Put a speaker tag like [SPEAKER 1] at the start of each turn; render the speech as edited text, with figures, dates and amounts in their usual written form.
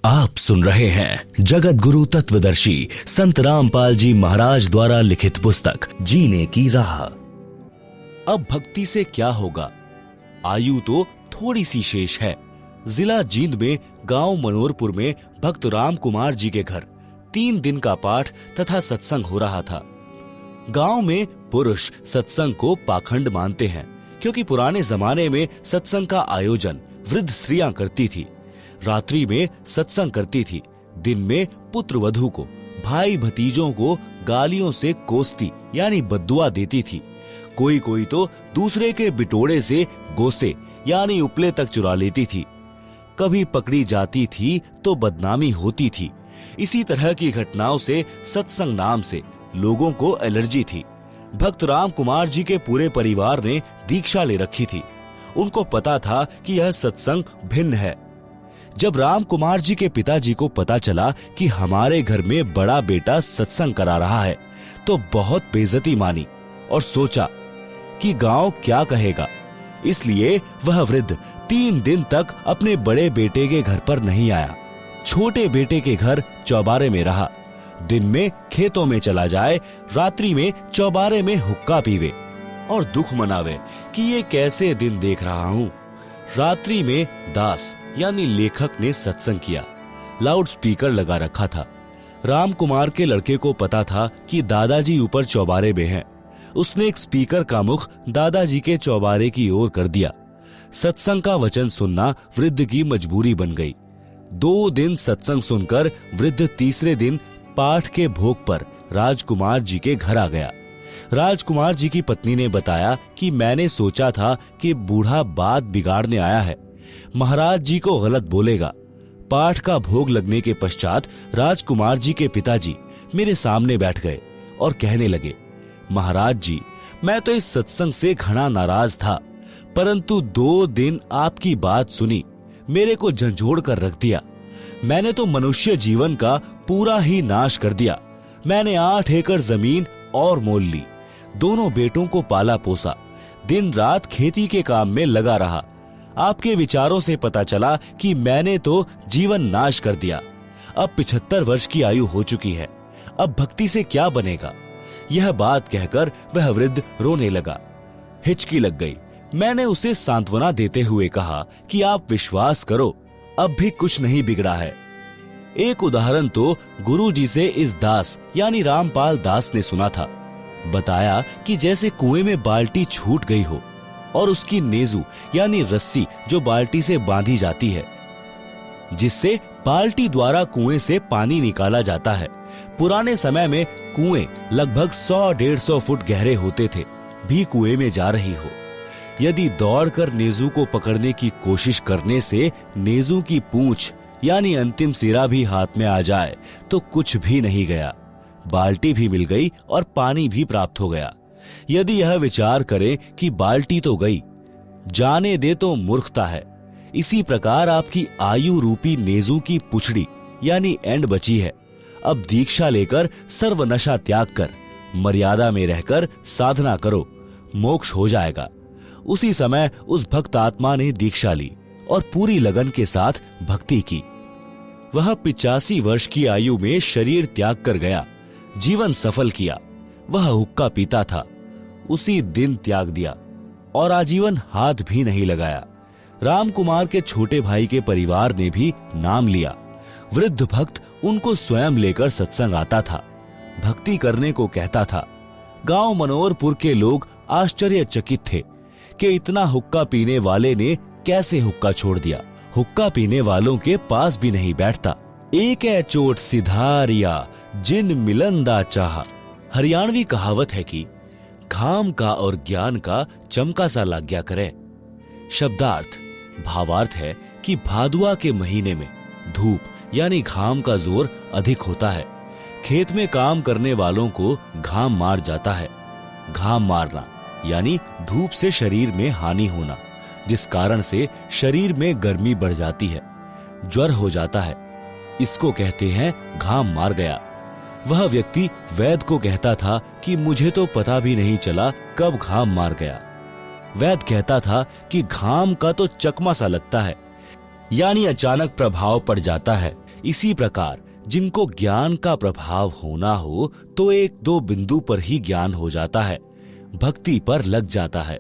[SPEAKER 1] आप सुन रहे हैं जगत गुरु तत्वदर्शी संत रामपाल जी महाराज द्वारा लिखित पुस्तक जीने की राह। अब भक्ति से क्या होगा, आयु तो थोड़ी सी शेष है। जिला जींद में गांव मनोरपुर में भक्त राम कुमार जी के घर 3 दिन का पाठ तथा सत्संग हो रहा था। गांव में पुरुष सत्संग को पाखंड मानते हैं, क्योंकि पुराने जमाने में सत्संग का आयोजन वृद्ध स्त्रियां करती थी। रात्रि में सत्संग करती थी, दिन में पुत्र वधू को, भाई भतीजों को गालियों से कोसती यानी बद्दुआ देती थी। कोई कोई तो दूसरे के बिटोड़े से गोसे यानी उपले तक चुरा लेती थी। कभी पकड़ी जाती थी तो बदनामी होती थी। इसी तरह की घटनाओं से सत्संग नाम से लोगों को एलर्जी थी। भक्त राम कुमार जी के पूरे परिवार ने दीक्षा ले रखी थी। उनको पता था कि यह सत्संग भिन्न है। जब राम कुमार जी के पिताजी को पता चला कि हमारे घर में बड़ा बेटा सत्संग करा रहा है, तो बहुत बेइज्जती मानी और सोचा कि गांव क्या कहेगा। इसलिए वह वृद्ध 3 दिन तक अपने बड़े बेटे के घर पर नहीं आया। छोटे बेटे के घर चौबारे में रहा। दिन में खेतों में चला जाए, रात्रि में चौबारे में हुक्का पीवे और दुख मनावे कि ये कैसे दिन देख रहा हूँ। रात्रि में दास यानी लेखक ने सत्संग किया। लाउड स्पीकर लगा रखा था। राम कुमार के लड़के को पता था कि दादाजी ऊपर चौबारे में हैं। उसने एक स्पीकर का मुख दादाजी के चौबारे की ओर कर दिया। सत्संग का वचन सुनना वृद्ध की मजबूरी बन गई। 2 दिन सत्संग सुनकर वृद्ध तीसरे दिन पाठ के भोग पर राजकुमार जी के घर आ गया। राजकुमार जी की पत्नी ने बताया कि मैंने सोचा था कि बूढ़ा बात बिगाड़ने आया है, महाराज जी को गलत बोलेगा। पाठ का भोग लगने के पश्चात राजकुमार जी के पिताजी मेरे सामने बैठ गए और कहने लगे, महाराज जी, मैं तो इस सत्संग से घना नाराज था, परंतु 2 दिन आपकी बात सुनी, मेरे को झंझोड़ कर रख दिया। मैंने तो मनुष्य जीवन का पूरा ही नाश कर दिया। मैंने 8 एकड़ जमीन और मोल ली, दोनों बेटों को पाला पोसा, दिन रात खेती के काम में लगा रहा। आपके विचारों से पता चला कि मैंने तो जीवन नाश कर दिया। अब 75 वर्ष की आयु हो चुकी है, अब भक्ति से क्या बनेगा। यह बात कहकर वह वृद्ध रोने लगा। हिचकी लग गई। मैंने उसे सांत्वना देते हुए कहा कि आप विश्वास करो, अब भी कुछ नहीं बिगड़ा है। एक उदाहरण तो गुरु जी से इस दास यानी रामपाल दास ने सुना था। बताया कि जैसे कुएं में बाल्टी छूट गई हो और उसकी नेजू यानी रस्सी जो बाल्टी से बांधी जाती है, जिससे बाल्टी द्वारा कुएं से पानी निकाला जाता है। पुराने समय में कुएं लगभग 100-150 फुट गहरे होते थे, भी कुएं में जा रही हो। यदि दौड़कर नेजू को पकड़ने की कोशिश करने से नेजू की पूंछ यानी अंतिम सिरा भी हाथ में आ जाए तो कुछ भी नहीं गया, बाल्टी भी मिल गई और पानी भी प्राप्त हो गया। यदि यह विचार करें कि बाल्टी तो गई, जाने दे तो मूर्खता है। इसी प्रकार आपकी आयु रूपी नेजू की पुछड़ी यानी एंड बची है। अब दीक्षा लेकर सर्व नशा त्याग कर मर्यादा में रहकर साधना करो, मोक्ष हो जाएगा। उसी समय उस भक्त आत्मा ने दीक्षा ली और पूरी लगन के साथ भक्ति की। वह 85 वर्ष की आयु में शरीर त्याग कर गया, जीवन सफल किया। वह हुक्का पीता था, उसी दिन त्याग दिया और आजीवन हाथ भी नहीं लगाया। राम कुमार के छोटे भाई के परिवार ने भी नाम लिया। वृद्ध भक्त उनको स्वयं लेकर सत्संग आता था, भक्ति करने को कहता था। गांव मनोरपुर के लोग आश्चर्यचकित थे कि इतना हुक्का पीने वाले ने कैसे हुक्का छोड़ दिया। हुक्का पीने वालों के पास भी नहीं बैठता। एक है चोट सिधारिया जिन मिलंदा चाहा। हरियाणवी कहावत है कि घाम का और ज्ञान का चमका सा लग गया करे। शब्दार्थ भावार्थ है कि भादुआ के महीने में धूप यानी घाम का जोर अधिक होता है। खेत में काम करने वालों को घाम मार जाता है। घाम मारना यानी धूप से शरीर में हानि होना, जिस कारण से शरीर में गर्मी बढ़ जाती है, ज्वर हो जाता है। इसको कहते हैं घाम मार गया। वह व्यक्ति वैद्य को कहता था कि मुझे तो पता भी नहीं चला कब घाम मार गया। वैद्य कहता था कि घाम का तो चकमा सा लगता है, यानी अचानक प्रभाव पड़ जाता है। इसी प्रकार जिनको ज्ञान का प्रभाव होना हो तो एक दो बिंदु पर ही ज्ञान हो जाता है, भक्ति पर लग जाता है।